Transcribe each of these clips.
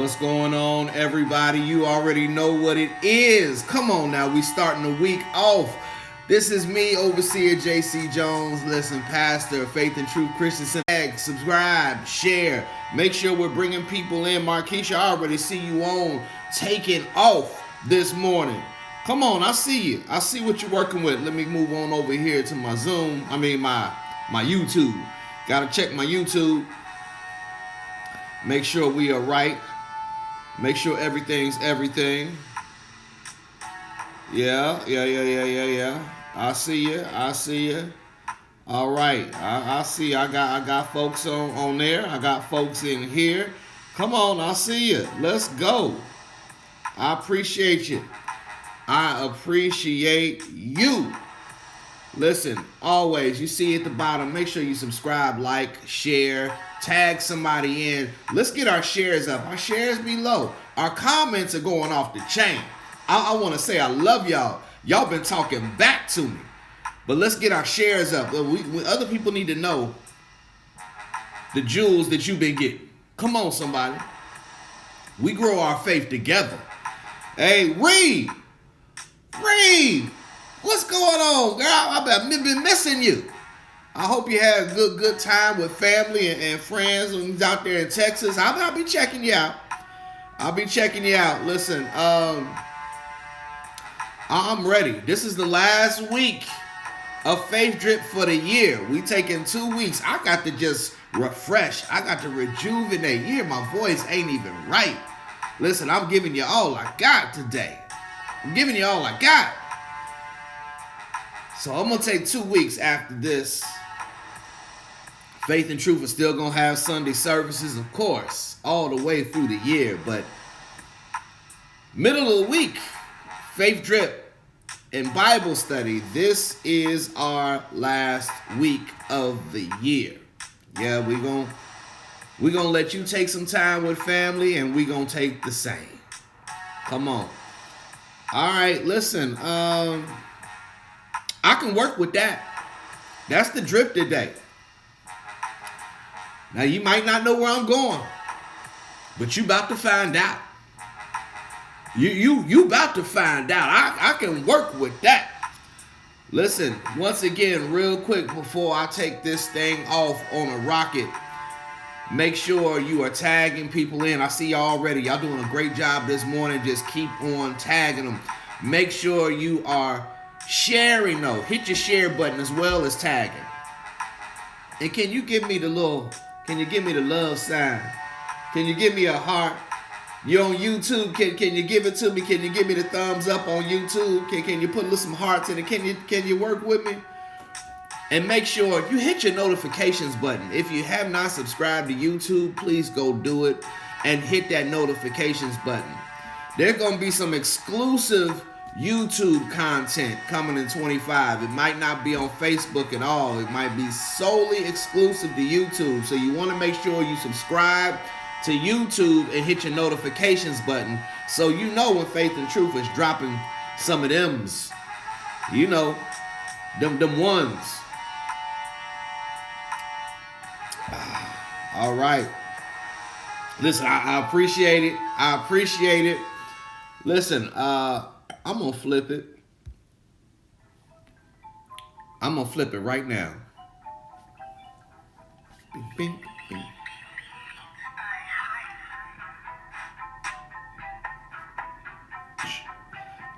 What's going on, everybody? You already know what it is. Come on now, we starting the week off. This is me, Overseer JC Jones. Listen, pastor of Faith and Truth Christian Center. Subscribe, share. Make sure we're bringing people in. Markeisha, I already see you on taking off this morning. Come on, I see you. I see what you're working with. Let me move on over here to my Zoom. My YouTube. Gotta check my YouTube. Make sure we are right. Make sure everything's everything. Yeah. I see you. All right. I see. I got folks on there. I got folks in here. Come on, I see you. Let's go. I appreciate you. I appreciate you. Listen, always, you see at the bottom, make sure you subscribe, like, share, tag somebody in. Let's get our shares up. Our shares be low. Our comments are going off the chain. I want to say I love y'all. Y'all been talking back to me. But let's get our shares up. Other people need to know the jewels that you've been getting. Come on, somebody. We grow our faith together. Hey, Reed. What's going on, girl? I've been missing you. I hope you had a good time with family and friends when you're out there in Texas. I'll be checking you out. Listen, I'm ready. This is the last week of Faith Drip for the year. We taking 2 weeks. I got to just refresh. I got to rejuvenate. You hear my voice ain't even right. Listen, I'm giving you all I got today. So I'm going to take 2 weeks after this. Faith and Truth is still going to have Sunday services, of course, all the way through the year. But middle of the week, Faith Drip and Bible study. This is our last week of the year. Yeah, we're gonna let you take some time with family, and we're going to take the same. Come on. All right, listen. I can work with that. That's the drip today. Now, you might not know where I'm going, but you about to find out. You about to find out. I can work with that. Listen, once again, real quick before I take this thing off on a rocket, make sure you are tagging people in. I see y'all already. Y'all doing a great job this morning. Just keep on tagging them. Make sure you are sharing though. Hit your share button as well as tagging. And can you give me the love sign? Can you give me a heart? You on YouTube? Can you give it to me? Can you give me the thumbs up on YouTube? Can you put some hearts in it? Can you work with me? And make sure you hit your notifications button. If you have not subscribed to YouTube, please go do it and hit that notifications button. There's going to be some exclusive YouTube content coming in 25. It might not be on Facebook at all. It might be solely exclusive to YouTube. So you want to make sure you subscribe to YouTube and hit your notifications button so you know when Faith and Truth is dropping some of them's. You know, them ones. All right. Listen, I appreciate it. Listen, I'm going to flip it. I'm going to flip it right now. Bing, bing, bing.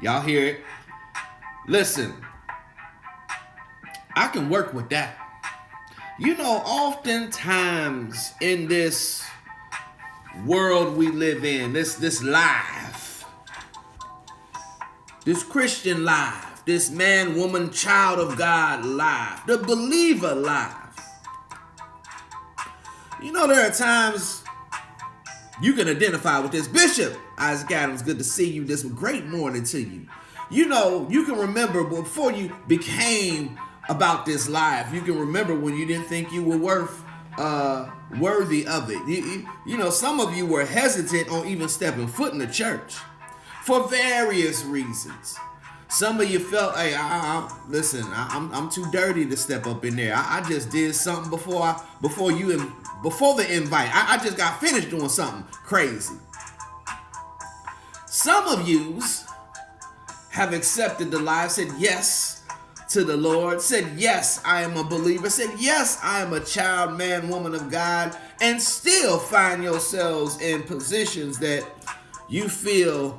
Y'all hear it? Listen, I can work with that. You know, oftentimes in this world we live in, this life, this Christian life, this man, woman, child of God life, the believer life. You know, there are times you can identify with this. Bishop Isaac Adams, good to see you this great morning to you. You know, you can remember before you became about this life, you can remember when you didn't think you were worthy of it. You know, some of you were hesitant on even stepping foot in the church for various reasons. Some of you felt, hey, I'm too dirty to step up in there. I just did something before the invite. I just got finished doing something crazy. Some of yous have accepted the lie, said yes to the Lord, said yes, I am a believer, said yes, I am a child, man, woman of God, and still find yourselves in positions that you feel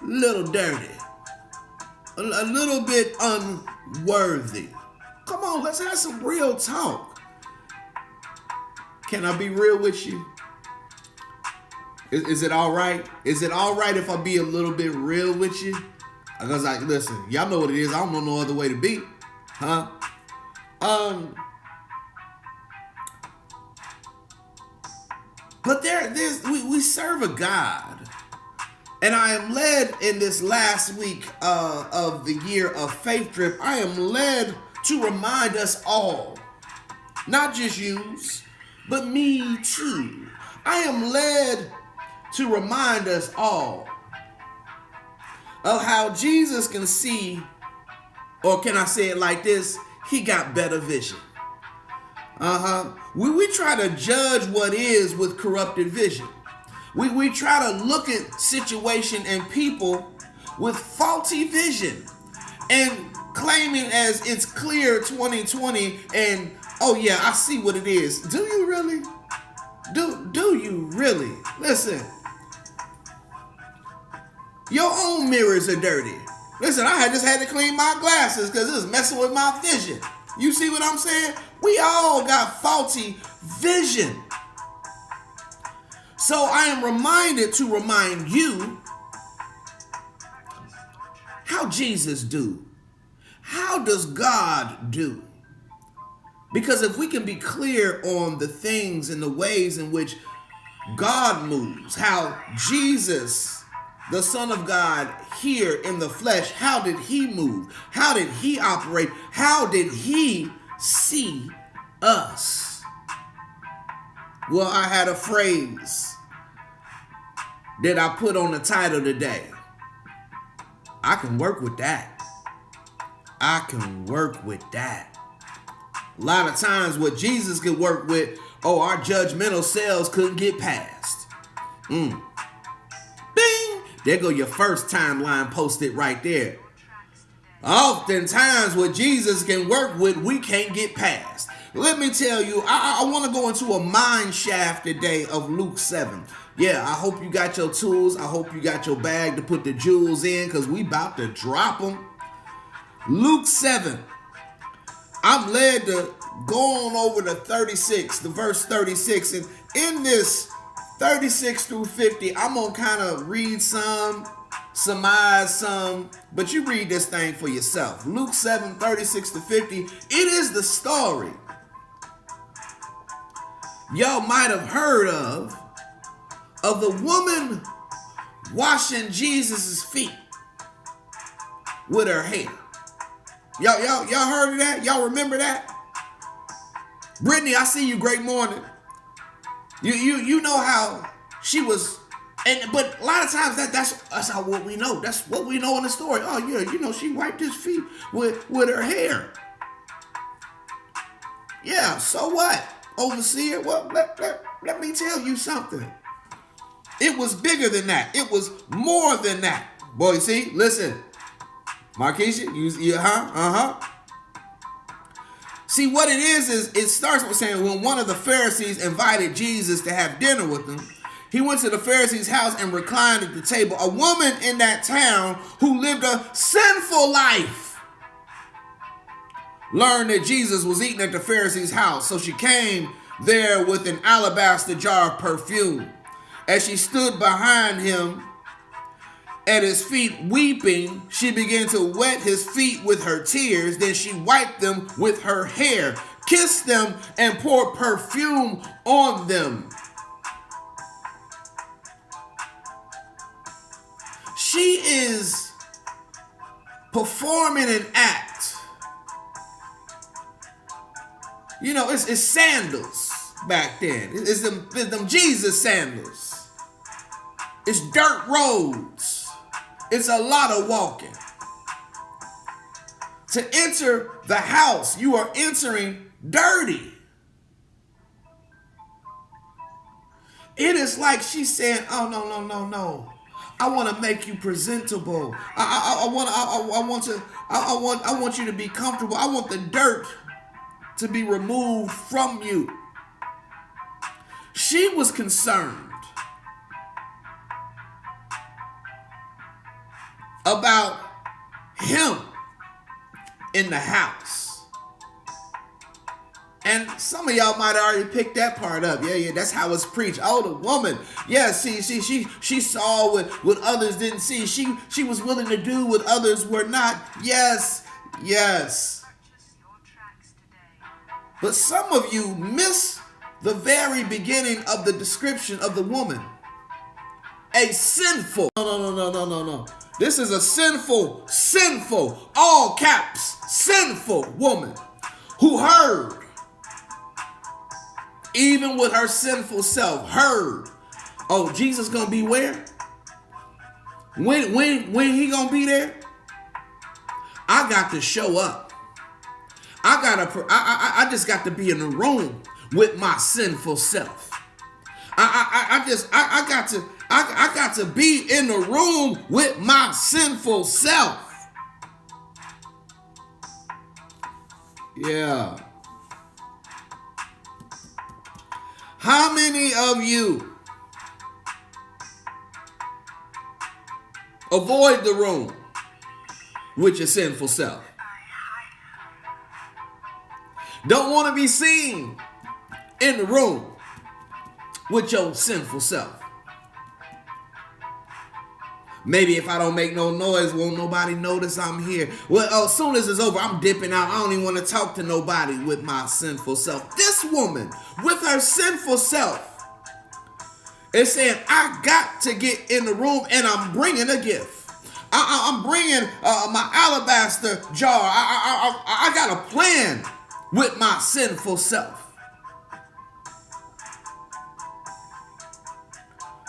a little dirty, a little bit unworthy. Come on, let's have some real talk. Can I be real with you? Is it all right? Is it all right if I be a little bit real with you? Because like, listen, y'all know what it is. I don't know no other way to be, huh? But we serve a God, and I am led in this last week of the year of Faith Trip. I am led to remind us all, not just yous, but me too. I am led to remind us all of how Jesus can see, or can I say it like this? He got better vision. We try to judge what is with corrupted vision. We try to look at situation and people with faulty vision and claiming as it's clear 2020 and oh yeah, I see what it is. Do you really? Do you really? Listen, your own mirrors are dirty. Listen, I just had to clean my glasses because it was messing with my vision. You see what I'm saying? We all got faulty vision. So I am reminded to remind you how Jesus do. How does God do? Because if we can be clear on the things and the ways in which God moves, how Jesus, the Son of God here in the flesh, how did he move? How did he operate? How did he see us? Well, I had a phrase that I put on the title today. I can work with that. I can work with that. A lot of times what Jesus could work with, our judgmental selves couldn't get past. Bing! There go your first timeline posted right there. Oftentimes what Jesus can work with, we can't get past. Let me tell you, I want to go into a mind shaft today of Luke 7. Yeah, I hope you got your tools. I hope you got your bag to put the jewels in because we about to drop them. Luke 7. I'm led to go on over to 36, the verse 36. And in this 36 through 50, I'm going to kind of read some, surmise some, but you read this thing for yourself. Luke 7, 36 to 50. It is the story y'all might have heard of the woman washing Jesus' feet with her hair. Y'all heard of that? Y'all remember that? Brittany, I see you. Great morning. You know how she was, but a lot of times that's how what we know. That's what we know in the story. Oh yeah, she wiped his feet with her hair. Yeah, so what? Overseer, well, let me tell you something. It was bigger than that. It was more than that. Boy, see, listen. Marquisha, See, what it is it starts with saying when one of the Pharisees invited Jesus to have dinner with them, he went to the Pharisee's house and reclined at the table. A woman in that town who lived a sinful life learned that Jesus was eating at the Pharisee's house, so she came there with an alabaster jar of perfume. As she stood behind him at his feet weeping, she began to wet his feet with her tears. Then she wiped them with her hair, kissed them, and poured perfume on them. She is performing an act. It's sandals back then. It's them Jesus sandals. It's dirt roads. It's a lot of walking. To enter the house, you are entering dirty. It is like she's saying, "Oh no, no, no, no! I want to make you presentable. I want you to be comfortable. I want the dirt to be removed from you." She was concerned about him in the house. And some of y'all might have already picked that part up. Yeah, that's how it's preached. Oh, the woman. Yeah, she saw what others didn't see. She was willing to do what others were not. Yes. But some of you miss the very beginning of the description of the woman. A sinful. No. This is a sinful, all caps, sinful woman who heard, even with her sinful self, heard, oh, Jesus gonna be where? When he gonna be there? I got to show up. I just got to be in the room with my sinful self. I got to be in the room with my sinful self. Yeah. How many of you avoid the room with your sinful self? Don't want to be seen in the room with your sinful self. Maybe if I don't make no noise, won't nobody notice I'm here. Well, as soon as it's over, I'm dipping out. I don't even want to talk to nobody with my sinful self. This woman, with her sinful self, is saying, I got to get in the room and I'm bringing a gift. I'm bringing my alabaster jar. I got a plan with my sinful self.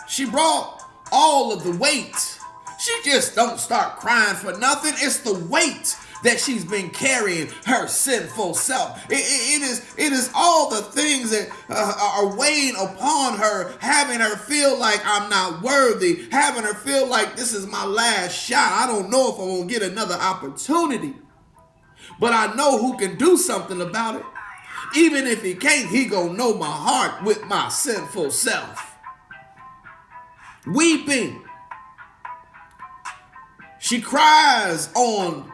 She brought all of the weight. She just don't start crying for nothing. It's the weight that she's been carrying, her sinful self. It is all the things that are weighing upon her, having her feel like I'm not worthy, having her feel like this is my last shot. I don't know if I'm going to get another opportunity, but I know who can do something about it. Even if he can't, he gonna know my heart with my sinful self. Weeping, she cries on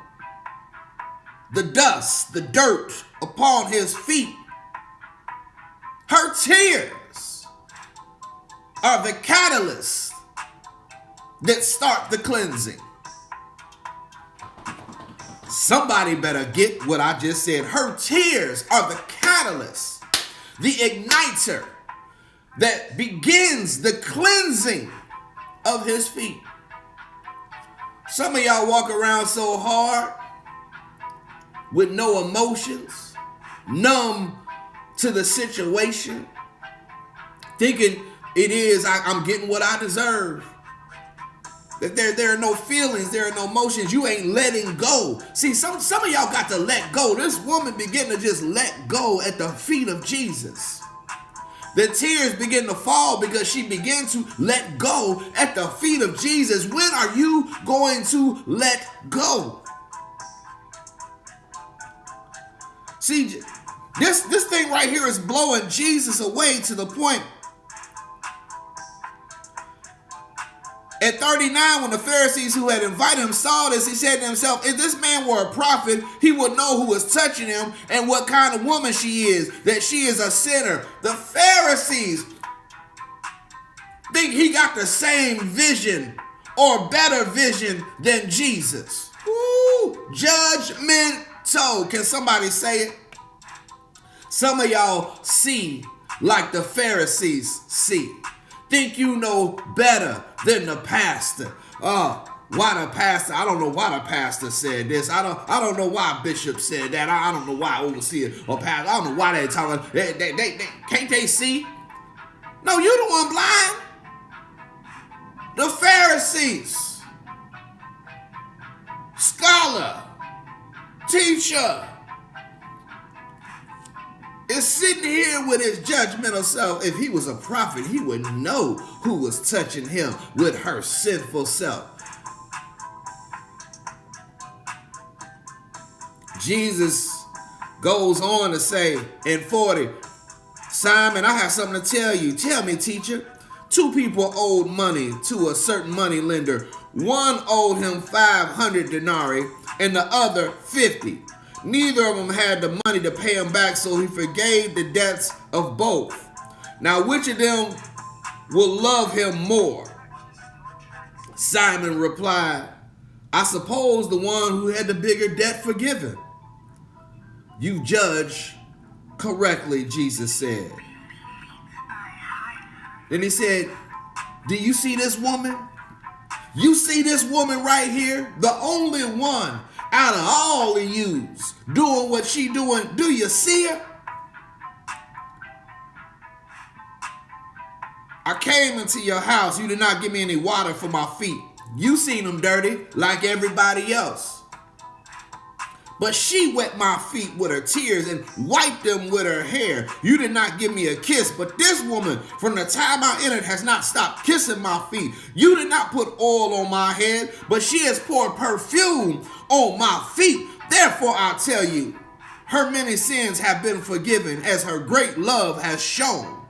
the dust, the dirt upon his feet. Her tears are the catalyst that start the cleansing. Somebody better get what I just said. Her tears are the catalyst, the igniter that begins the cleansing of his feet. Some of y'all walk around so hard with no emotions, numb to the situation, thinking it is I'm getting what I deserve. That there are no feelings, there are no emotions. You ain't letting go. See, some of y'all got to let go. This woman began to just let go at the feet of Jesus. The tears begin to fall because she began to let go at the feet of Jesus. When are you going to let go? See, this thing right here is blowing Jesus away to the point. At 39, when the Pharisees who had invited him saw this, he said to himself, if this man were a prophet, he would know who is touching him and what kind of woman she is, that she is a sinner. The Pharisees think he got the same vision or better vision than Jesus. Ooh, judgmental. Can somebody say it? Some of y'all see like the Pharisees see. Think you know better than the pastor. Why the pastor? I don't know why the pastor said this. I don't know why bishop said that. I don't know why overseer or pastor. I don't know why they're talking. They can't they see? No, you the one blind. The Pharisees, scholar, teacher. is sitting here with his judgmental self. If he was a prophet, he would know who was touching him with her sinful self. Jesus goes on to say in 40, Simon, I have something to tell you. Tell me, teacher. 2 people owed money to a certain money lender. One owed him 500 denarii and the other 50. Neither of them had the money to pay him back, so he forgave the debts of both. Now, which of them will love him more? Simon replied, I suppose the one who had the bigger debt forgiven. You judge correctly, Jesus said. Then he said, do you see this woman? You see this woman right here? The only one out of all of yous doing what she doing. Do you see her? I came into your house. You did not give me any water for my feet. You seen them dirty like everybody else. But she wet my feet with her tears and wiped them with her hair. You did not give me a kiss, but this woman, from the time I entered, has not stopped kissing my feet. You did not put oil on my head, but she has poured perfume on my feet. Therefore, I tell you, her many sins have been forgiven, as her great love has shown.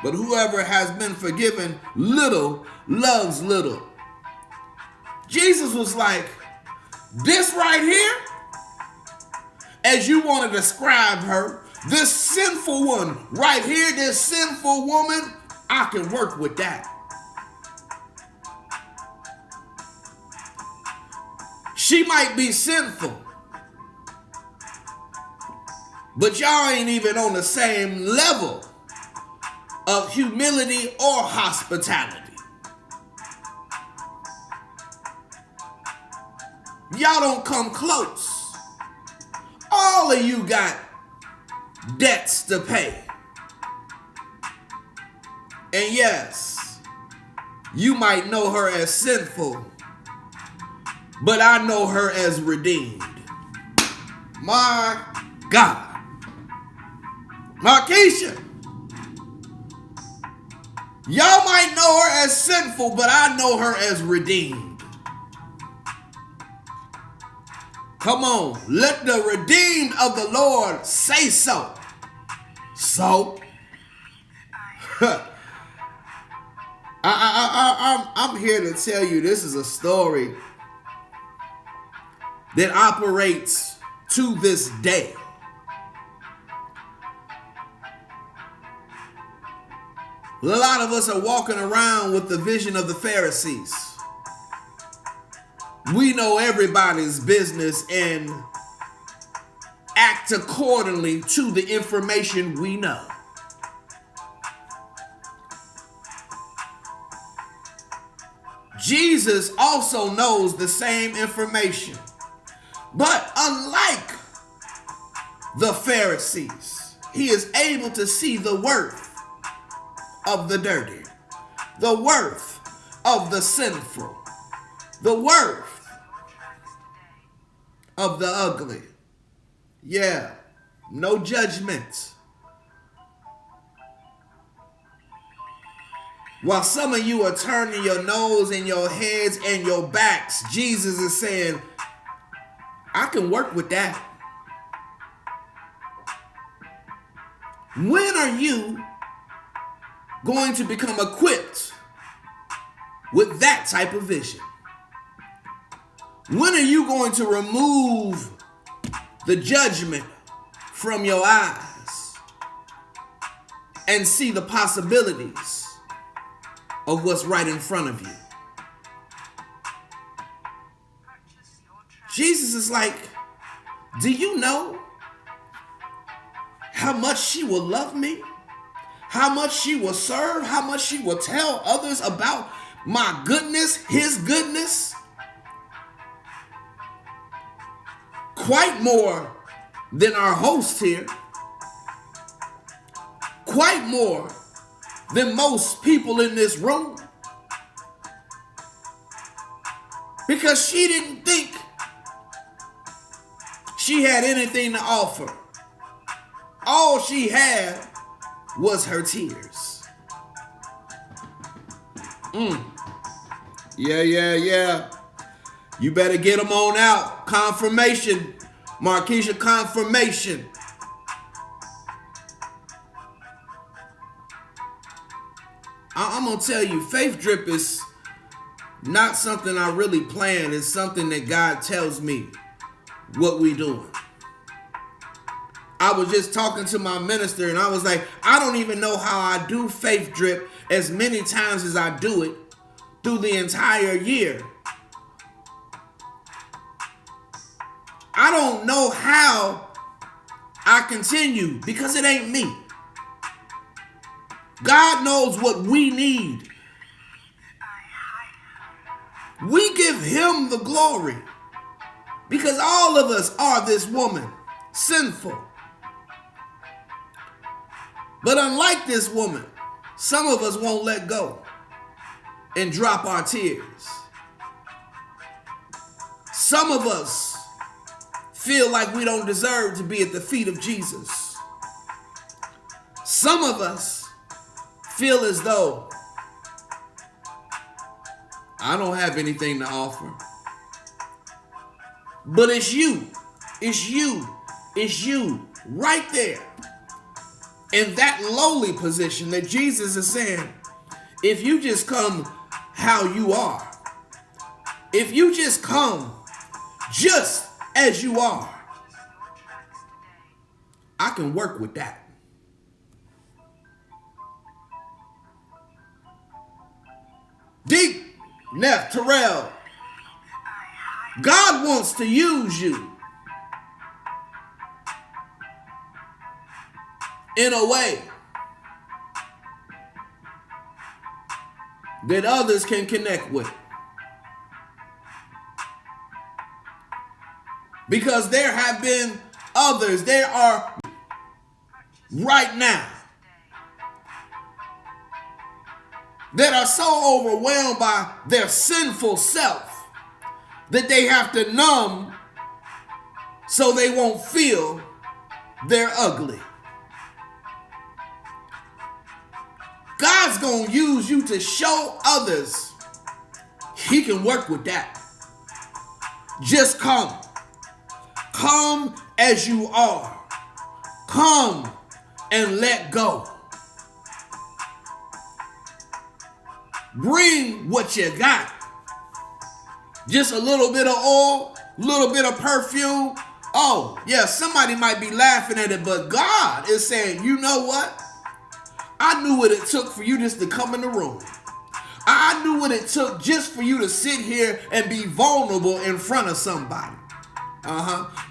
But whoever has been forgiven little loves little. Jesus was like, this right here, as you want to describe her, this sinful one right here, this sinful woman, I can work with that. She might be sinful, but y'all ain't even on the same level of humility or hospitality. Y'all don't come close. All of you got debts to pay. And yes, you might know her as sinful, but I know her as redeemed. My God. Markeisha, y'all might know her as sinful, but I know her as redeemed. Come on, let the redeemed of the Lord say so. So, I'm here to tell you this is a story that operates to this day. A lot of us are walking around with the vision of the Pharisees. We know everybody's business and act accordingly to the information we know. Jesus also knows the same information. But unlike the Pharisees, he is able to see the worth of the dirty, the worth of the sinful, the worth of the ugly. Yeah, no judgment. While some of you are turning your nose and your heads and your backs, Jesus is saying, I can work with that. When are you going to become equipped with that type of vision? When are you going to remove the judgment from your eyes and see the possibilities of what's right in front of you? Jesus is like, do you know how much she will love me? How much she will serve? How much she will tell others about my goodness, his goodness? Quite more than our host here. Quite more than most people in this room. Because she didn't think she had anything to offer. All she had was her tears. Yeah. You better get them on out. Confirmation. Markeisha, confirmation. I'm going to tell you, Faith Drip is not something I really plan. It's something that God tells me what we doing. I was just talking to my minister and I was like, I don't even know how I do Faith Drip as many times as I do it through the entire year. I don't know how I continue because it ain't me. God knows what we need. We give him the glory because all of us are this woman, sinful. But unlike this woman, some of us won't let go and drop our tears. Some of us feel like we don't deserve to be at the feet of Jesus. Some of us feel as though I don't have anything to offer. But it's you right there in that lowly position that Jesus is saying, if you just come how you are, if you just come just as you are, I can work with that. Deep, Neff, Terrell, God wants to use you in a way that others can connect with. Because there have been others, there are right now that are so overwhelmed by their sinful self that they have to numb so they won't feel they're ugly. God's going to use you to show others he can work with that. Just come. Come as you are. Come and let go. Bring what you got. Just a little bit of oil, a little bit of perfume. Oh, yeah, somebody might be laughing at it, but God is saying, you know what? I knew what it took for you just to come in the room. I knew what it took just for you to sit here and be vulnerable in front of somebody.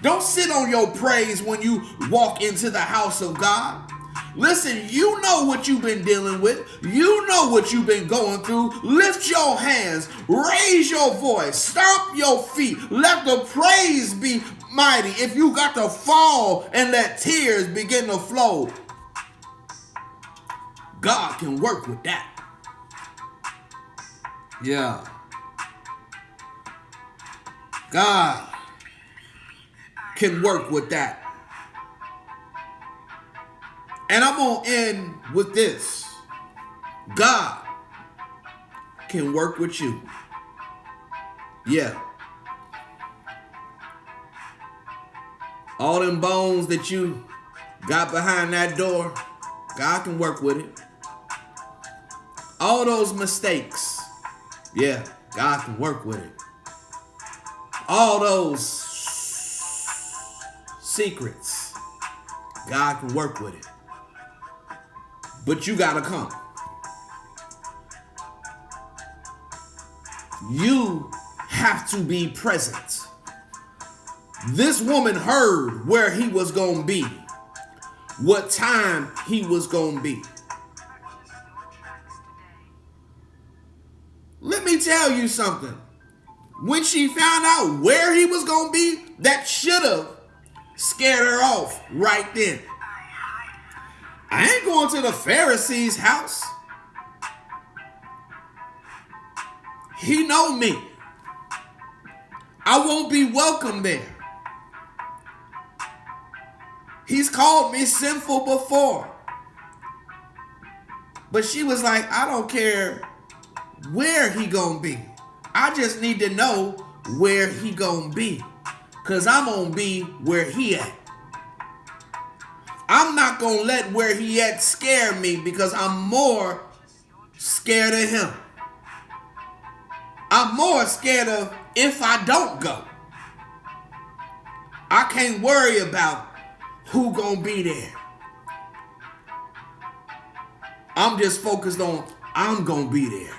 Don't sit on your praise when you walk into the house of God. Listen, you know what you've been dealing with. You know what you've been going through. Lift your hands. Raise your voice. Stomp your feet. Let the praise be mighty. If you got to fall and let tears begin to flow, God can work with that. Yeah. God can work with that. And I'm going to end with this. God can work with you. Yeah. All them bones that you got behind that door, God can work with it. All those mistakes, yeah, God can work with it. All those secrets, God can work with it. But you gotta come. You have to be present. This woman heard where he was gonna be, what time he was gonna be. Let me tell you something. When she found out where he was gonna be, that should have scared her off right then. I ain't going to the Pharisee's house. He know me. I won't be welcome there. He's called me sinful before. But she was like, I don't care where he gonna be. I just need to know where he gonna be. Cause I'm gonna be where he at. I'm not gonna let where he at scare me because I'm more scared of him. I'm more scared of if I don't go. I can't worry about who gonna be there. I'm just focused on I'm gonna be there.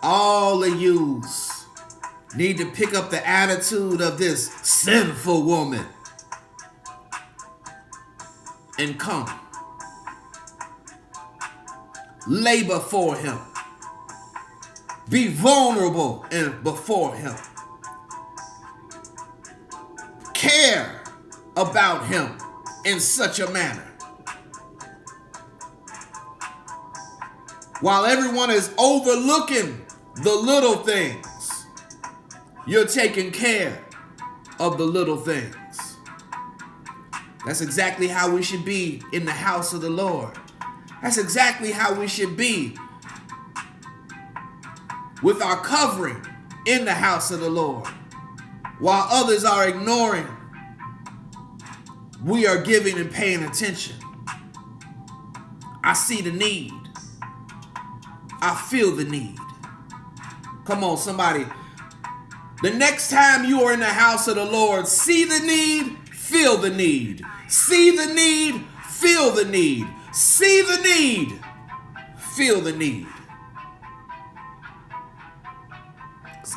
All of yous need to pick up the attitude of this sinful woman and come. Lay before him. Be vulnerable before him. Care about him in such a manner. While everyone is overlooking the little things, you're taking care of the little things. That's exactly how we should be in the house of the Lord. That's exactly how we should be with our covering in the house of the Lord. While others are ignoring, we are giving and paying attention. I see the need. I feel the need. Come on, somebody. The next time you are in the house of the Lord, see the need, feel the need. See the need, feel the need. See the need, feel the need.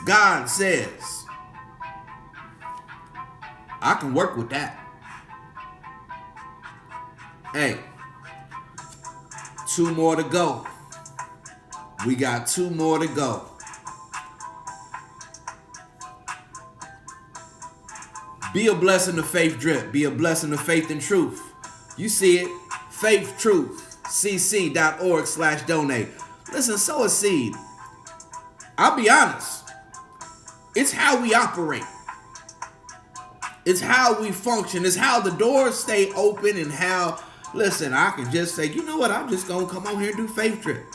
God says, I can work with that. Hey, 2 more to go. We got 2 more to go. Be a blessing to Faith Drip. Be a blessing to Faith and Truth. You see it. FaithTruthCC.org/donate. Listen, sow a seed. I'll be honest. It's how we operate. It's how we function. It's how the doors stay open and how, listen, I can just say, you know what? I'm just going to come on here and do Faith Drip.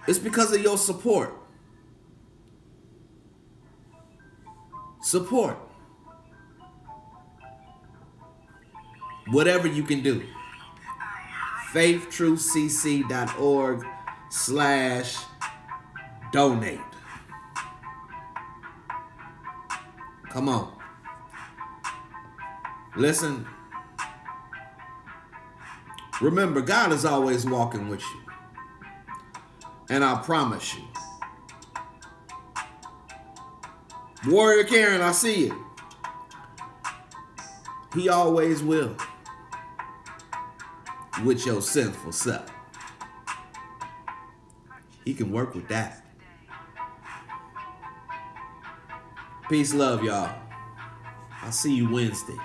It's because of your support. Support. Whatever you can do. FaithTruthCC.org/donate. Come on. Listen. Remember, God is always walking with you. And I promise you. Warrior Karen, I see it. He always will. With your sinful self. He can work with that. Peace, love, y'all. I'll see you Wednesday.